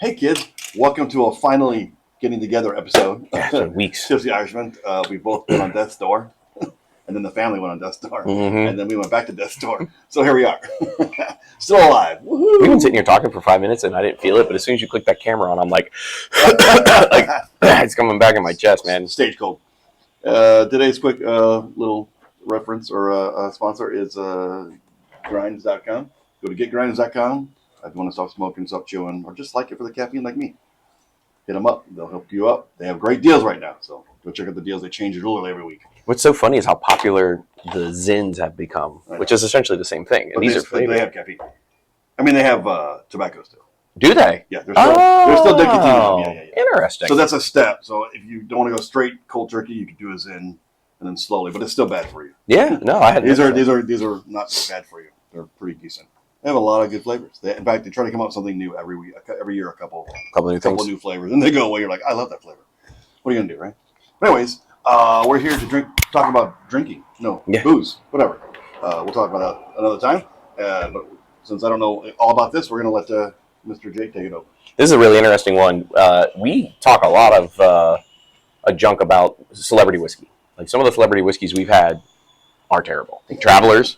Hey kids, welcome to a finally getting together episode. Yeah, for weeks. Tipsy Irishman. We both went on death's door, and then the family went on death's door, and then we went back to death's door. So here we are, still alive. Woo-hoo. We've been sitting here talking for 5 minutes, and I didn't feel it. But as soon as you click that camera on, I'm like, it's coming back in my chest, man. Stage cold. Today's quick little reference or sponsor is grinds.com. Go to getgrinds.com. If you want to stop smoking, stop chewing, or just like it for the caffeine like me, hit them up. They'll help you up. They have great deals right now, so go check out the deals. They change it literally every week. What's so funny is how popular the Zins have become, which is essentially the same thing. And but these are flavored. They have caffeine. I mean, they have tobacco still. Do they? Yeah, they're still nicotine. Yeah. Interesting. So that's a step. So if you don't want to go straight cold turkey, you can do a Zin and then slowly, but it's still bad for you. Yeah, no, I had these are not bad for you. They're pretty decent. They have a lot of good flavors. In fact, they try to come up with something new every week, every year. A couple new flavors, and they go away. You're like, I love that flavor. What are you gonna do, right? But anyways, we're here to talk about drinking. Booze, whatever. We'll talk about that another time. But since I don't know all about this, we're gonna let Mr. J take it over. This is a really interesting one. We talk a lot of junk about celebrity whiskey. Like some of the celebrity whiskeys we've had are terrible. Think Travelers.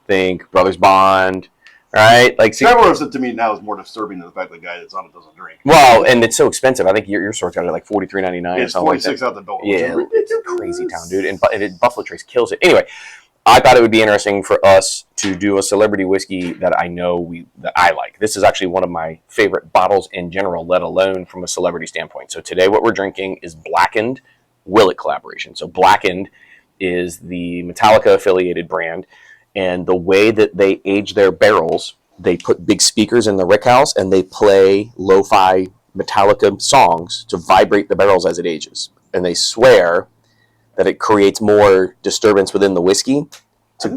Think Brothers Bond. Right, like Travelers to me now is more disturbing than the fact that the guy that's on it doesn't drink. Well, and it's so expensive. I think your store's got it like $43.99. It's $46 out the door. Yeah, it's a crazy town, dude. And Buffalo Trace kills it. Anyway, I thought it would be interesting for us to do a celebrity whiskey that I know that I like. This is actually one of my favorite bottles in general, let alone from a celebrity standpoint. So today, what we're drinking is Blackened Willett collaboration. So Blackened is the Metallica affiliated brand. And the way that they age their barrels, they put big speakers in the rickhouse and they play lo-fi Metallica songs to vibrate the barrels as it ages. And they swear that it creates more disturbance within the whiskey to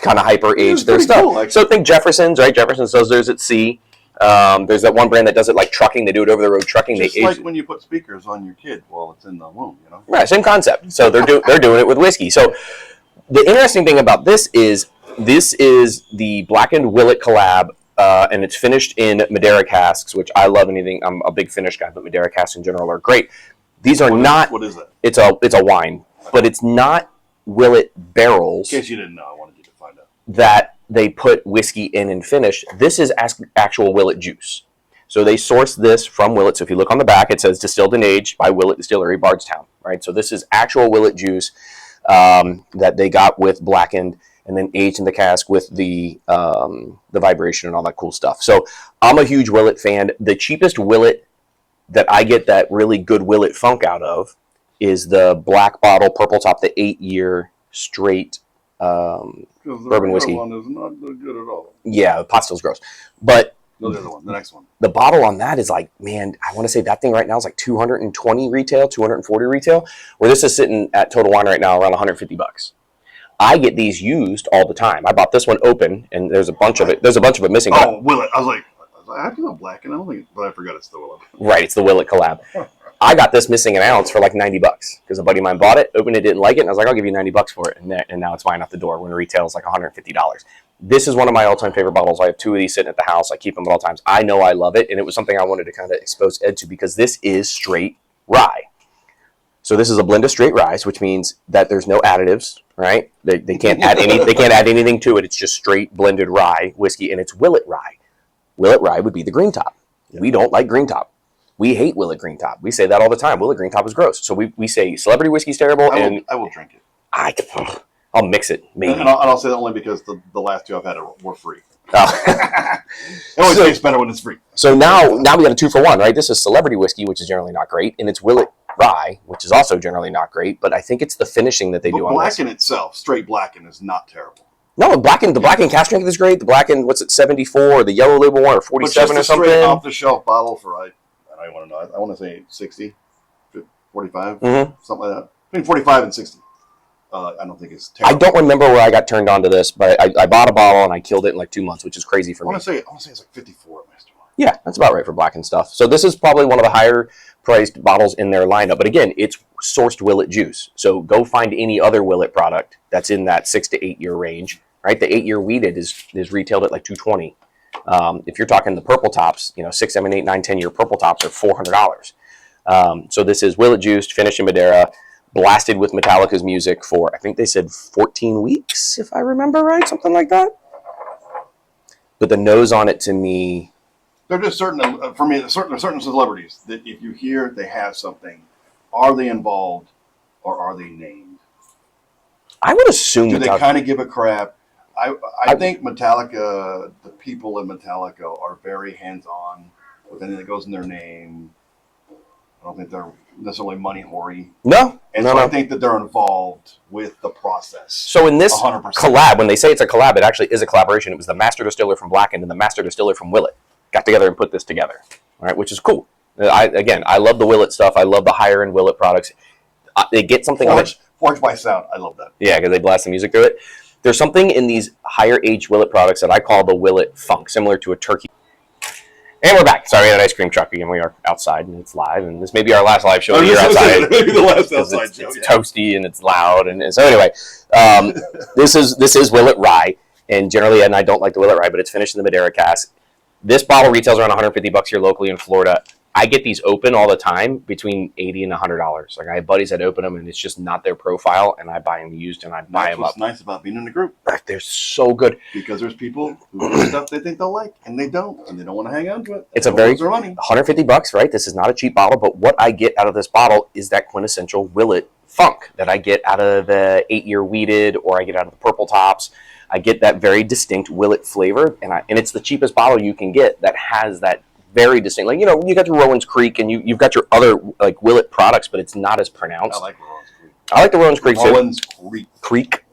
kind of hyper age their stuff. Cool, so think Jefferson's, right? Jefferson's does theirs at sea. There's that one brand that does it like trucking. They do it over the road trucking. Just like when you put speakers on your kid while it's in the womb, you know? Right, same concept. So they're doing it with whiskey. So the interesting thing about this is the Blackened Willett collab, and it's finished in Madeira casks, which I love anything. I'm a big finish guy, but Madeira casks in general are great. These are not. What is it? It's a wine, but it's not Willett barrels. In case you didn't know, I wanted you to find out. That they put whiskey in and finish. This is actual Willett juice. So they source this from Willett. So if you look on the back, it says distilled and aged by Willett Distillery, Bardstown. Right. So this is actual Willett juice that they got with Blackened and then aged in the cask with the vibration and all that cool stuff. So I'm a huge Willett fan. The cheapest Willett that I get that really good Willett funk out of is the black bottle, purple top, the 8-year straight bourbon whiskey. One is not good at all. Yeah, the pot still's gross. But no, the other one, the next one. The bottle on that is like, man, I want to say that thing right now is like 220 retail, 240 retail, where this is sitting at Total Wine right now around $150. I get these used all the time. I bought this one open, and there's a bunch of it. There's a bunch of it missing. Oh, Willett. I was like, I have to go black, and I don't think, but I forgot it's the Willett. Right, it's the Willett collab. I got this missing an ounce for like $90 because a buddy of mine bought it, opened it, didn't like it, and I was like, I'll give you $90 for it, and now it's flying out the door when retail is like $150. This is one of my all-time favorite bottles. I have 2 of these sitting at the house. I keep them at all times. I know I love it, and it was something I wanted to kind of expose Ed to because this is straight rye. So this is a blend of straight rye, which means that there's no additives, right? They can't add anything to it. It's just straight blended rye whiskey, and it's Willett rye. Willett rye would be the green top. Yep. We don't like green top. We hate Willett green top. We say that all the time. Willett green top is gross. So we say celebrity whiskey's terrible. I will drink it. I'll mix it, maybe. And I'll say that only because the last 2 I've had were free. It always tastes better when it's free. So now we got a 2-for-1, right? This is celebrity whiskey, which is generally not great, and it's Willett rye, which is also generally not great. But I think it's the finishing that they do on this. Blackened itself, straight Blackened, is not terrible. No, the Blackened cask strength is great. The Blackened, what's it, 74, or the yellow label one, or 47 or something? Straight off the shelf bottle for I don't want to know. I want to say 60, 45, something like that. Between 45 and 60. I don't think it's terrible. I don't remember where I got turned on to this, but I bought a bottle and I killed it in like 2 months, which is crazy for me. I want to say it's like 54 at my store. Yeah, that's about right for Blackened stuff. So this is probably one of the higher priced bottles in their lineup. But again, it's sourced Willett juice. So go find any other Willett product that's in that 6 to 8 year range. Right, the 8-year weeded is retailed at like $220. If you're talking the purple tops, 6, 7, 8, 9, 10-year purple tops are $400. So this is Willett juiced, finished in Madeira, blasted with Metallica's music for, I think they said 14 weeks, if I remember right, something like that. But the nose on it, to me, they're just certain. For me, certain celebrities that if you hear they have something, are they involved or are they named? I would assume. Do they kind of give a crap? I think Metallica, the people in Metallica, are very hands-on with anything that goes in their name. I don't think they're necessarily money hoary. No. I think that they're involved with the process. So in this 100%. collab, when they say it's a collab, it actually is a collaboration. It was the master distiller from Blackened and the master distiller from Willett got together and put this together, all right, which is cool. I love the Willett stuff. I love the higher end Willett products. They get something Forged by sound. I love that. Yeah, because they blast the music through it. There's something in these higher aged Willett products that I call the Willett funk, similar to a turkey. And we're back. Sorry, we had an ice cream truck again. We are outside and it's live, and this may be our last live show here outside. Maybe the last outside show. It's toasty and it's loud, and so anyway, this is Willett Rye, and generally, and I don't like the Willett Rye, but it's finished in the Madeira cask. This bottle retails around $150 here locally in Florida. I get these open all the time between $80 and $100. Like I have buddies that open them, and it's just not their profile, and I buy them used, and I buy them up. That's what's nice about being in the group. They're so good because there's people who do stuff they think they'll like, and they don't want to hang on to it. It's a very $150, right? This is not a cheap bottle, but what I get out of this bottle is that quintessential Willett funk that I get out of the 8-year weeded, or I get out of the purple tops. I get that very distinct Willett flavor, and it's the cheapest bottle you can get that has that very distinct. Like, you got your Rowan's Creek, and you've got your other like Willett products, but it's not as pronounced. I like Rowan's Creek. I like the Rowan's Creek. Rowan's Creek.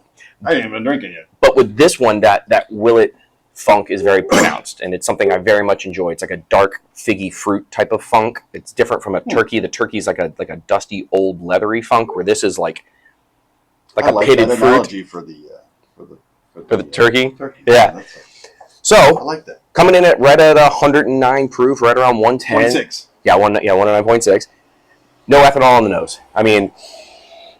I ain't even drinking yet. But with this one, that Willett funk is very pronounced, and it's something I very much enjoy. It's like a dark figgy fruit type of funk. It's different from a turkey. The turkey is like a dusty old leathery funk, where this is like a pitted fruit. Analogy for the turkey. Yeah. So I like that. Coming in right at 109 proof, right around 110. 1.6. Yeah, 109.6. No ethanol on the nose. I mean,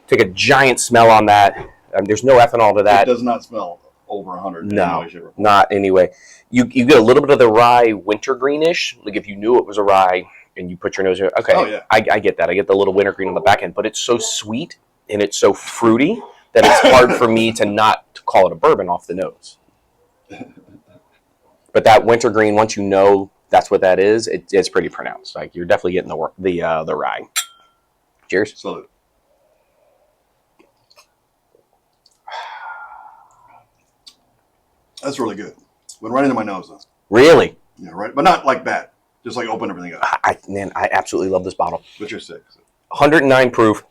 take a giant smell on that. There's no ethanol to that. It does not smell over 100. No, not anyway. You get a little bit of the rye wintergreenish. Like if you knew it was a rye and you put your nose in, okay, oh, yeah. I get that. I get the little wintergreen on the back end, but it's so sweet and it's so fruity that it's hard for me to not call it a bourbon off the nose. But that wintergreen, once you know that's what that is, it's pretty pronounced. Like you're definitely getting the rye. Cheers. Salute. That's really good. Went right into my nose though. Really? Yeah, right. But not like that. Just like open everything up. I absolutely love this bottle. But you're sick. 109 proof.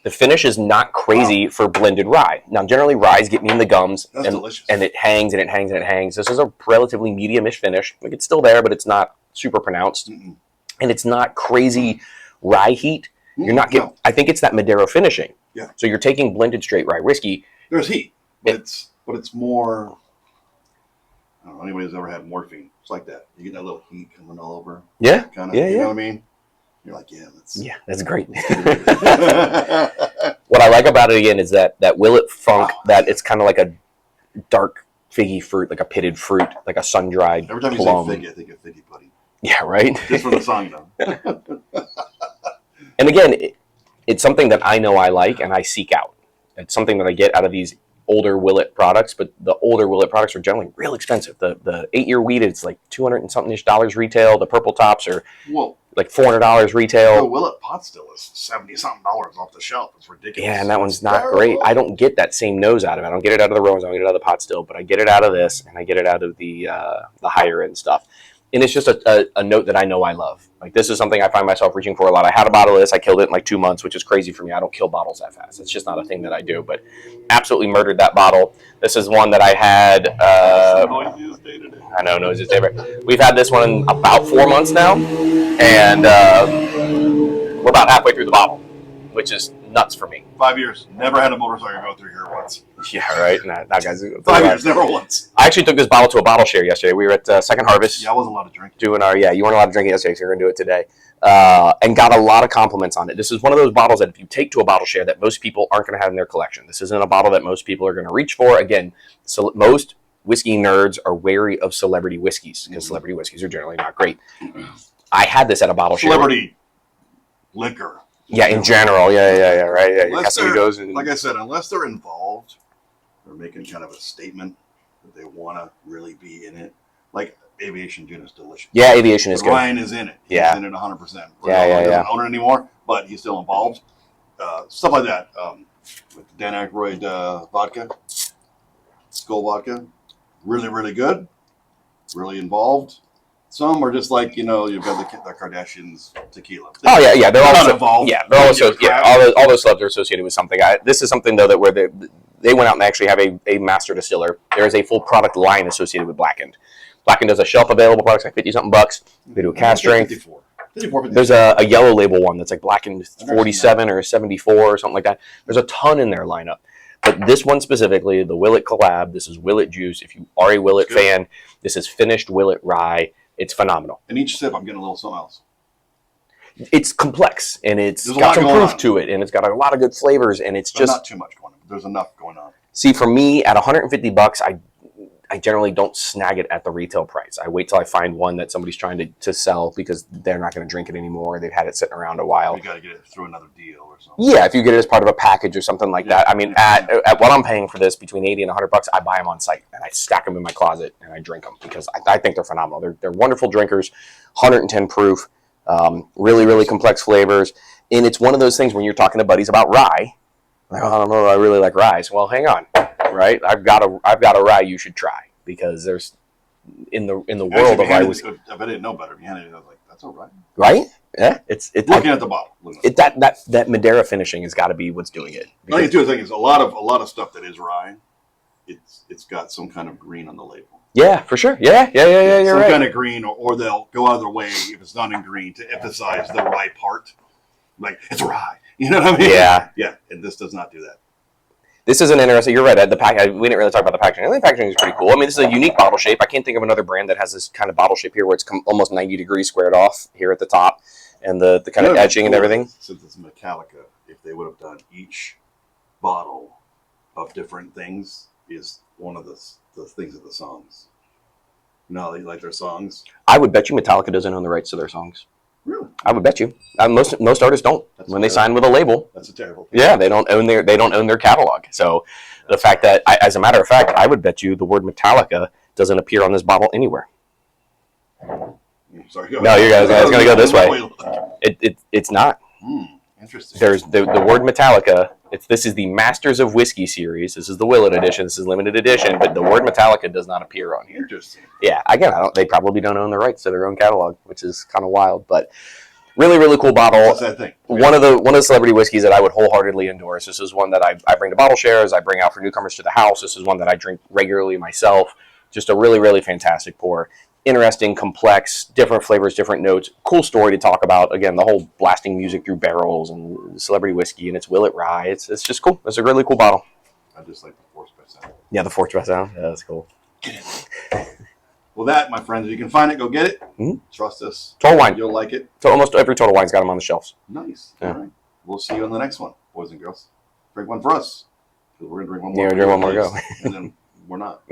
The finish is not crazy for blended rye. Now, generally, ryes get me in the gums. That's delicious. And it hangs and it hangs and it hangs. This is a relatively medium-ish finish. Like it's still there, but it's not super pronounced. Mm-mm. And it's not crazy rye heat. You're not getting. No. I think it's that Madeira finishing. Yeah. So you're taking blended straight rye whiskey. There's heat, but it's more. I don't know. Anybody who's ever had morphine, it's like that. You get that little heat coming all over. Yeah. Kind of. You know what I mean? You're like, that's great. What I like about it again is that Willett funk. That it's kind of like a dark figgy fruit, like a pitted fruit, like a sun dried. Every time plum. You say figgy, I think of figgy pudding. Yeah, right. Just for the song, though. And again, it's something that I know I like and I seek out. It's something that I get out of these older Willett products, but the older Willett products are generally real expensive. The 8-year wheat, it's like $200 and something-ish retail. The purple tops are like $400 retail. The Willett pot still is $70-something off the shelf. It's ridiculous. Yeah, and that one's not great. I don't get that same nose out of it. I don't get it out of the Rowans. I don't get it out of the pot still, but I get it out of this, and I get it out of the higher end stuff. And it's just a note that I know I love. Like, this is something I find myself reaching for a lot. I had a bottle of this. I killed it in like 2 months, which is crazy for me. I don't kill bottles that fast. It's just not a thing that I do. But absolutely murdered that bottle. This is one that I had. I know, Noisy's favorite. We've had this one about 4 months now. And we're about halfway through the bottle, which is nuts for me. 5 years. Never had a motorcycle go through here once. Yeah, right. Nah, guys. 5 years, never once. I actually took this bottle to a bottle share yesterday. We were at Second Harvest. Yeah, I wasn't allowed to drink. You weren't allowed to drink it yesterday, so you're going to do it today. And got a lot of compliments on it. This is one of those bottles that if you take to a bottle share that most people aren't going to have in their collection. This isn't a bottle that most people are going to reach for. Again, so most whiskey nerds are wary of celebrity whiskeys because celebrity whiskeys are generally not great. I had this at a bottle celebrity liquor. Yeah, in general. Yeah, right. Yeah, goes and, like I said, unless they're involved, they're making kind of a statement that they want to really be in it. Like Aviation Gin is delicious. Yeah, Aviation is good. Ryan is in it. He's in it 100%. Yeah. Doesn't own it anymore, but he's still involved. Stuff like that. With the Dan Aykroyd vodka, Skull vodka, really, really good. Really involved. Some are just like, you've got the Kardashians tequila. Yeah. They're all involved. Yeah, they're also all those celebs are associated with something. This is something though that where they went out and actually have a master distiller. There is a full product line associated with Blackened. Blackened does a shelf available products like $50-something bucks. They do a cast strength. 54. There's a yellow label one that's like Blackened 47 or 74 or something like that. There's a ton in their lineup. But this one specifically, the Willett collab, this is Willett Juice. If you are a Willett fan, this is finished Willett Rye. It's phenomenal. And each sip, I'm getting a little something else. It's complex, and it's got some proof to it, and it's got a lot of good flavors, and it's just not too much going on. There's enough going on. See, for me, at $150, I generally don't snag it at the retail price. I wait till I find one that somebody's trying to sell because they're not going to drink it anymore. They've had it sitting around a while. You got to get it through another deal or something. Yeah, if you get it as part of a package or something like that. I mean, at what I'm paying for this, between $80 and $100, I buy them on site and I stack them in my closet and I drink them because I think they're phenomenal. They're wonderful drinkers, 110 proof, really, really complex flavors. And it's one of those things when you're talking to buddies about rye. Like, I don't know, I really like rye. So, well, hang on, right? I've got a rye you should try. Because there's in the world of rye whiskey. If I didn't know better, I was like, "That's all right." Right? Yeah. It's looking at the bottle. That Madeira finishing has got to be what's doing it. I think the thing is a lot of stuff that is rye. It's got some kind of green on the label. Yeah, for sure. Yeah. You're some right. kind of green, or they'll go out of their way if it's not in green to emphasize the rye part. Like it's rye. You know what I mean? Yeah. Yeah. And this does not do that. This is an interesting. You're right. The pack. We didn't really talk about the packaging. I think the packaging is pretty cool. I mean, this is a unique bottle shape. I can't think of another brand that has this kind of bottle shape here, where it's almost 90 degrees squared off here at the top, and the kind of etching and everything. Since it's Metallica, if they would have done each bottle of different things, is one of the things of the songs. They like their songs. I would bet you Metallica doesn't own the rights to their songs. Really? I would bet you. Most artists don't. When they sign with a label. That's a terrible thing. Yeah, they don't own their catalog. So the fact that, as a matter of fact, I would bet you the word Metallica doesn't appear on this bottle anywhere. Sorry. No, you guys going to go this way. It's not. Interesting. There's the word Metallica. This is the Masters of Whiskey series. This is the Willett edition. This is limited edition, but the word Metallica does not appear on here. Interesting. Yeah, again, they probably don't own the rights to their own catalog, which is kind of wild. But really, really cool bottle. What's that thing? One of the celebrity whiskeys that I would wholeheartedly endorse. This is one that I bring to bottle shares. I bring out for newcomers to the house. This is one that I drink regularly myself. Just a really, really fantastic pour. Interesting, complex, different flavors, different notes. Cool story to talk about. Again, the whole blasting music through barrels and celebrity whiskey, and it's Willett Rye. It's just cool. It's a really cool bottle. I just like the forced by sound. Yeah, the forced by sound. Yeah, that's cool. Well, that, my friends, if you can find it, go get it. Mm-hmm. Trust us. Total Wine. You'll like it. So almost every Total Wine's got them on the shelves. Nice. Yeah. All right. We'll see you on the next one, boys and girls. Drink one for us. We're going to drink one more. Yeah, drink one more go. And then we're not.